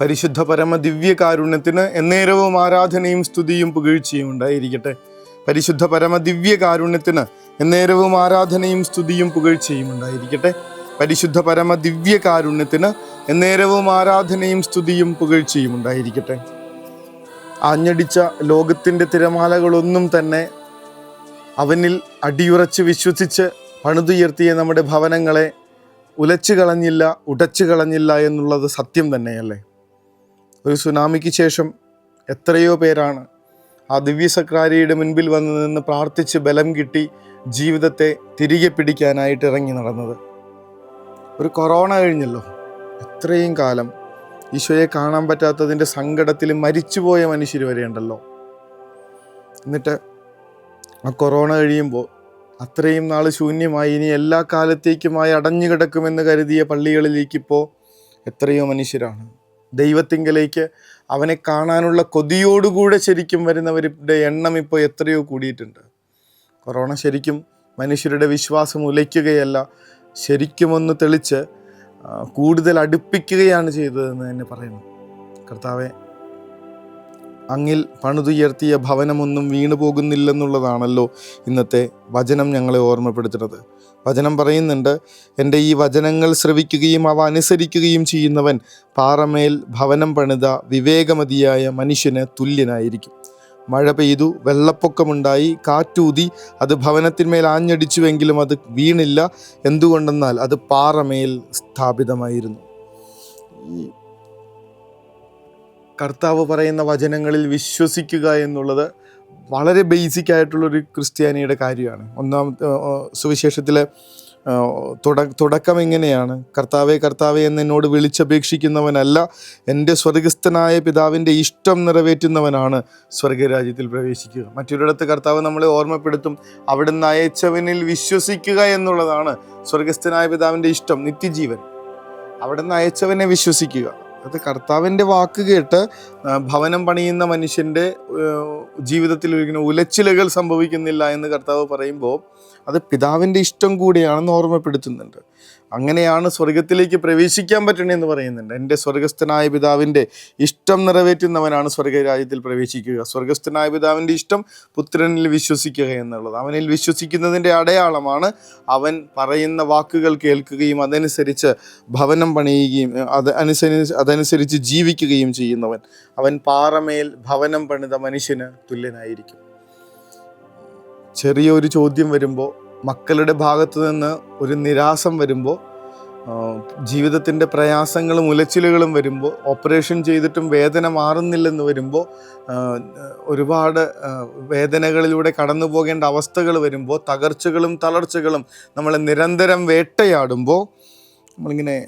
പരിശുദ്ധ പരമ ദിവ്യകാരുണ്യത്തിന് എന്നേരവും ആരാധനയും സ്തുതിയും പുകഴ്ചയും ഉണ്ടായിരിക്കട്ടെ. പരിശുദ്ധ പരമ ദിവ്യകാരുണ്യത്തിന് എന്നേരവും ആരാധനയും സ്തുതിയും പുകഴ്ചയും ഉണ്ടായിരിക്കട്ടെ. പരിശുദ്ധ പരമ ദിവ്യകാരുണ്യത്തിന് എന്നേരവും ആരാധനയും സ്തുതിയും പുകഴ്ചയും ഉണ്ടായിരിക്കട്ടെ. ആഞ്ഞടിച്ച ലോകത്തിൻ്റെ തിരമാലകളൊന്നും തന്നെ അവനിൽ അടിയുറച്ച് വിശ്വസിച്ച് പണിതുയർത്തിയ നമ്മുടെ ഭവനങ്ങളെ ഉലച്ചു കളഞ്ഞില്ല, ഉടച്ചു കളഞ്ഞില്ല എന്നുള്ളത് സത്യം തന്നെയല്ലേ? ഒരു സുനാമിക്ക് ശേഷം എത്രയോ പേരാണ് ആ ദിവ്യസക്രാരിയുടെ മുൻപിൽ വന്ന് നിന്ന് പ്രാർത്ഥിച്ച് ബലം കിട്ടി ജീവിതത്തെ തിരികെ പിടിക്കാനായിട്ട് ഇറങ്ങി നടന്നത്. ഒരു കൊറോണ കഴിഞ്ഞല്ലോ, എത്രയും കാലം ഈശോയെ കാണാൻ പറ്റാത്തതിൻ്റെ സങ്കടത്തിൽ മരിച്ചുപോയ മനുഷ്യർ വരെയുണ്ടല്ലോ. എന്നിട്ട് ആ കൊറോണ കഴിയുമ്പോൾ അത്രയും നാൾ ശൂന്യമായി ഇനി എല്ലാ കാലത്തേക്കുമായി അടഞ്ഞു കിടക്കുമെന്ന് കരുതിയ പള്ളികളിലേക്കിപ്പോൾ എത്രയോ മനുഷ്യരാണ്. ദൈവത്തിങ്കലേക്ക് അവനെ കാണാനുള്ള കൊതിയോടുകൂടെ ശരിക്കും വരുന്നവരുടെ എണ്ണം ഇപ്പോൾ എത്രയോ കൂടിയിട്ടുണ്ട്. കൊറോണ ശരിക്കും മനുഷ്യരുടെ വിശ്വാസം ഉലയ്ക്കുകയല്ല, ശരിക്കും ഒന്ന് തെളിച്ച് കൂടുതൽ അടുപ്പിക്കുകയാണ് ചെയ്തതെന്ന് തന്നെ പറയണം. കർത്താവെ, അങ്ങിൽ പണിതുയർത്തിയ ഭവനമൊന്നും വീണു പോകുന്നില്ലെന്നുള്ളതാണല്ലോ ഇന്നത്തെ വചനം ഞങ്ങളെ ഓർമ്മപ്പെടുത്തുന്നത്. വചനം പറയുന്നുണ്ട്, എൻ്റെ ഈ വചനങ്ങൾ ശ്രവിക്കുകയും അവ അനുസരിക്കുകയും ചെയ്യുന്നവൻ പാറമേൽ ഭവനം പണിത വിവേകമതിയായ മനുഷ്യന് തുല്യനായിരിക്കും. മഴ പെയ്തു, വെള്ളപ്പൊക്കമുണ്ടായി, കാറ്റൂതി, അത് ഭവനത്തിന്മേൽ ആഞ്ഞടിച്ചുവെങ്കിലും അത് വീണില്ല. എന്തുകൊണ്ടെന്നാൽ അത് പാറമേൽ സ്ഥാപിതമായിരുന്നു. ഈ കർത്താവ് പറയുന്ന വചനങ്ങളിൽ വിശ്വസിക്കുക എന്നുള്ളത് വളരെ ബേസിക് ആയിട്ടുള്ളൊരു ക്രിസ്ത്യാനിയുടെ കാര്യമാണ്. ഒന്നാമത്തെ സുവിശേഷത്തിലെ തുടക്കം എങ്ങനെയാണ്? കർത്താവേ കർത്താവേ എന്ന് എന്നോട് വിളിച്ചപേക്ഷിക്കുന്നവനല്ല, എൻ്റെ സ്വർഗസ്ഥനായ പിതാവിൻ്റെ ഇഷ്ടം നിറവേറ്റുന്നവനാണ് സ്വർഗരാജ്യത്തിൽ പ്രവേശിക്കുക. മറ്റൊരിടത്ത് കർത്താവ് നമ്മളെ ഓർമ്മപ്പെടുത്തും, അവിടുന്ന് അയച്ചവനിൽ വിശ്വസിക്കുക എന്നുള്ളതാണ് സ്വർഗസ്ഥനായ പിതാവിൻ്റെ ഇഷ്ടം, നിത്യജീവൻ. അവിടുന്ന് അയച്ചവനെ വിശ്വസിക്കുക. അത് കർത്താവിൻ്റെ വാക്ക് കേട്ട് ഭവനം പണിയുന്ന മനുഷ്യൻ്റെ ജീവിതത്തിൽ ഒരിക്കലും ഉലച്ചിലുകൾ സംഭവിക്കുന്നില്ല എന്ന് കർത്താവ് പറയുമ്പോൾ അത് പിതാവിൻ്റെ ഇഷ്ടം കൂടിയാണെന്ന് ഓർമ്മപ്പെടുത്തുന്നുണ്ട്. അങ്ങനെയാണ് സ്വർഗത്തിലേക്ക് പ്രവേശിക്കാൻ പറ്റണമെന്ന് പറയുന്നുണ്ട്. എൻ്റെ സ്വർഗസ്ഥനായ പിതാവിൻ്റെ ഇഷ്ടം നിറവേറ്റുന്നവനാണ് സ്വർഗരാജ്യത്തിൽ പ്രവേശിക്കുക. സ്വർഗസ്ഥനായ പിതാവിൻ്റെ ഇഷ്ടം പുത്രനിൽ വിശ്വസിക്കുക എന്നുള്ളത്. അവനിൽ വിശ്വസിക്കുന്നതിൻ്റെ അടയാളമാണ് അവൻ പറയുന്ന വാക്കുകൾ കേൾക്കുകയും അതനുസരിച്ച് ഭവനം പണിയുകയും അതനുസരിച്ച് ജീവിക്കുകയും ചെയ്യുന്നവൻ. അവൻ പാറമേൽ ഭവനം പണിത മനുഷ്യന് തുല്യനായിരിക്കും. ചെറിയൊരു ചോദ്യം വരുമ്പോൾ, മക്കളുടെ ഭാഗത്തു നിന്ന് ഒരു നിരാശം വരുമ്പോൾ, ജീവിതത്തിൻ്റെ പ്രയാസങ്ങളും ഉലച്ചിലുകളും വരുമ്പോൾ, ഓപ്പറേഷൻ ചെയ്തിട്ടും വേദന മാറുന്നില്ലെന്ന് വരുമ്പോൾ, ഒരുപാട് വേദനകളിലൂടെ കടന്നു പോകേണ്ട അവസ്ഥകൾ വരുമ്പോൾ, തകർച്ചകളും തളർച്ചകളും നമ്മളെ നിരന്തരം വേട്ടയാടുമ്പോൾ, നമ്മളിങ്ങനെ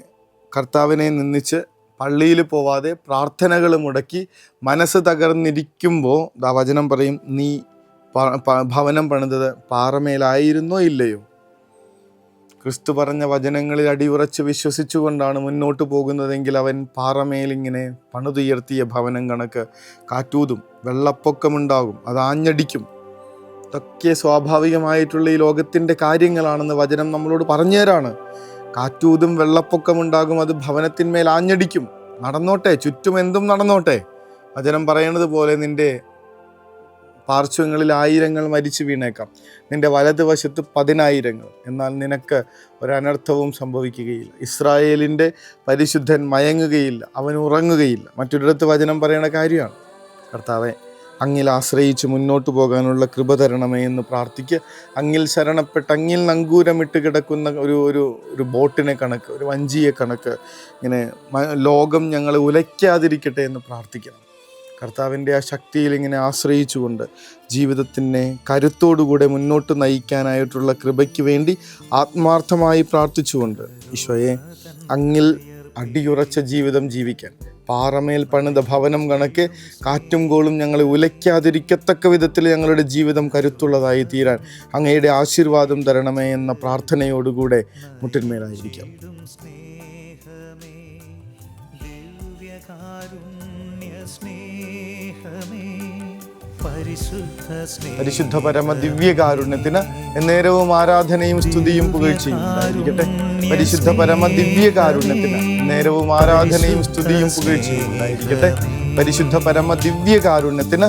കർത്താവിനെ നിന്ദിച്ച് പള്ളിയിൽ പോവാതെ പ്രാർത്ഥനകൾ മുടക്കി മനസ്സ് തകർന്നിരിക്കുമ്പോൾ വചനം പറയും, നീ ഭവനം പണിതത് പാറമേലായിരുന്നോ ഇല്ലയോ? ക്രിസ്തു പറഞ്ഞ വചനങ്ങളിൽ അടിയുറച്ച് വിശ്വസിച്ചുകൊണ്ടാണ് മുന്നോട്ട് പോകുന്നതെങ്കിൽ അവൻ പാറമേലിങ്ങനെ പണിതുയർത്തിയ ഭവനം കണക്ക് കാറ്റൂതും, വെള്ളപ്പൊക്കമുണ്ടാകും, അത് ആഞ്ഞടിക്കും. ഇതൊക്കെ സ്വാഭാവികമായിട്ടുള്ള ഈ ലോകത്തിൻ്റെ കാര്യങ്ങളാണെന്ന് വചനം നമ്മളോട് പറഞ്ഞു തരാണ്. കാറ്റൂതും വെള്ളപ്പൊക്കമുണ്ടാകും, അത് ഭവനത്തിന്മേൽ ആഞ്ഞടിക്കും. നടന്നോട്ടെ, ചുറ്റും എന്തും നടന്നോട്ടെ. വചനം പറയണത് പോലെ നിൻ്റെ പാർശ്വങ്ങളിൽ 1000 മരിച്ചു വീണേക്കാം, നിൻ്റെ വലതുവശത്ത് 10,000, എന്നാൽ നിനക്ക് ഒരനർത്ഥവും സംഭവിക്കുകയില്ല. ഇസ്രായേലിൻ്റെ പരിശുദ്ധൻ മയങ്ങുകയില്ല, അവൻ ഉറങ്ങുകയില്ല. മറ്റൊരിടത്ത് വചനം പറയണ കാര്യമാണ്. കർത്താവെ, അങ്ങിൽ ആശ്രയിച്ച് മുന്നോട്ട് പോകാനുള്ള കൃപ തരണമേ എന്ന് പ്രാർത്ഥിക്കുക. അങ്ങിൽ ശരണപ്പെട്ട് അങ്ങിൽ നങ്കൂരമിട്ട് കിടക്കുന്ന ഒരു ബോട്ടിനെ കണക്ക്, ഒരു വഞ്ചിയെ കണക്ക് ഇങ്ങനെ ലോകം ഞങ്ങളെ ഉലയ്ക്കാതിരിക്കട്ടെ എന്ന് പ്രാർത്ഥിക്കണം. കർത്താവിൻ്റെ ആ ശക്തിയിൽ ഇങ്ങനെ ആശ്രയിച്ചുകൊണ്ട് ജീവിതത്തിനെ കരുത്തോടുകൂടെ മുന്നോട്ട് നയിക്കാനായിട്ടുള്ള കൃപയ്ക്ക് വേണ്ടി ആത്മാർത്ഥമായി പ്രാർത്ഥിച്ചുകൊണ്ട് ഈശോയെ, അങ്ങിൽ അടിയുറച്ച ജീവിതം ജീവിക്കാൻ, പാറമേൽ പണിത ഭവനം കണക്കെ കാറ്റും കോളും ഞങ്ങളെ ഉലയ്ക്കാതിരിക്കത്തക്ക വിധത്തിൽ ഞങ്ങളുടെ ജീവിതം കരുത്തുള്ളതായി തീരാൻ അങ്ങയുടെ ആശീർവാദം തരണമേ എന്ന പ്രാർത്ഥനയോടുകൂടെ മുട്ടിന്മേലായിരിക്കാം. പരിശുദ്ധ പരമ ദിവ്യകാരുണ്യത്തിന് എന്നേരവും ആരാധനയും സ്തുതിയും പുകഴ്ചയും ഉണ്ടായിരിക്കട്ടെ. പരിശുദ്ധ പരമ ദിവ്യകാരുണ്യത്തിന് നേരവും ആരാധനയും സ്തുതിയും പുകഴ്ചയും ഉണ്ടായിരിക്കട്ടെ. പരിശുദ്ധ പരമ ദിവ്യകാരുണ്യത്തിന്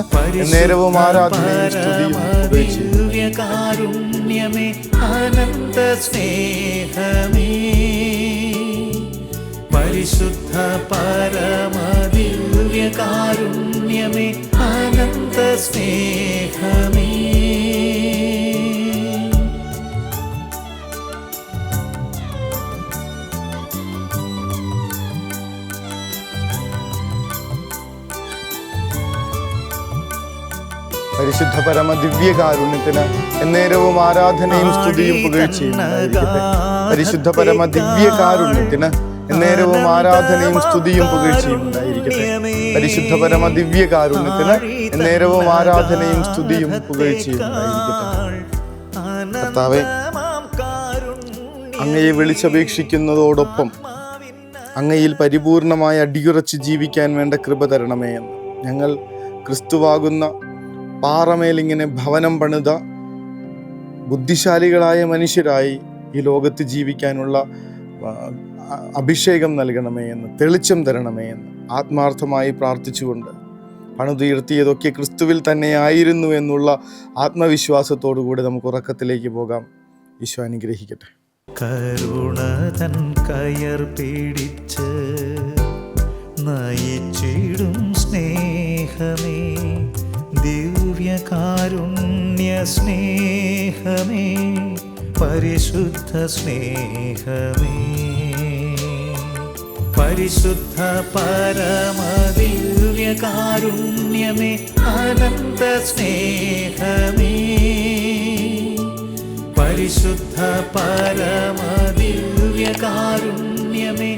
നേരവും ആരാധനയും സ്തുതിയും പുകഴ്ചയും. ദിവ്യകാരുണ്യമേ അനന്ത സ്നേഹമേ, പരിശുദ്ധ പരമ ദിവ്യകാരുണ്യമേ അനന്ത സ്നേഹമേ. പരിശുദ്ധ പരമ ദിവ്യകാരുണ്യത്തിന് എന്നേരവും ആരാധനയും സ്തുതിയും പുകഴ്ചയും ഉണ്ടായിരിക്കട്ടെ. പരിശുദ്ധ പരമ ദിവ്യകാരുണ്യത്തിന് എന്നേരവും ആരാധനയും സ്തുതിയും പുകഴ്ചയും ഉണ്ടായിരിക്കട്ടെ. പരിശുദ്ധ പരമ ദിവ്യകാരുണ്യത്തിന് എന്നേരവും ആരാധനയും സ്തുതിയും പുകഴ്ചയും ഉണ്ടായിരിക്കട്ടെ. കർത്താവേ, അങ്ങയെ വിളിച്ചപേക്ഷിക്കുന്നതോടൊപ്പം അങ്ങയിൽ പരിപൂർണമായി അടിയുറച്ച് ജീവിക്കാൻ വേണ്ട കൃപ തരണമേ എന്ന്. ഞങ്ങൾ ക്രിസ്തുവാകുന്ന പാറമേലിങ്ങനെ ഭവനം പണിത ബുദ്ധിശാലികളായ മനുഷ്യരായി ഈ ലോകത്ത് ജീവിക്കാനുള്ള അഭിഷേകം നൽകണമേ എന്ന്, തെളിച്ചം തരണമേ എന്ന് ആത്മാർത്ഥമായി പ്രാർത്ഥിച്ചുകൊണ്ട് പണിതുയർത്തിയതൊക്കെ ക്രിസ്തുവിൽ തന്നെ ആയിരുന്നു എന്നുള്ള ആത്മവിശ്വാസത്തോടു കൂടി നമുക്ക് ഉറക്കത്തിലേക്ക് പോകാം. ഈശോ അനുഗ്രഹിക്കട്ടെ. കരുണതൻ കയർ പിടിച്ച് നയിച്ചിടും സ്നേഹമേ, ദിവ്യകാരുണ്യ സ്നേഹമേ, പരിശുദ്ധ സ്നേഹമേ, പരിശുദ്ധ പരമ ദിവ്യകാരുണ്യമേ അനന്ത സ്നേഹമേ, പരിശുദ്ധ പരമ ദിവ്യകാരുണ്യമേ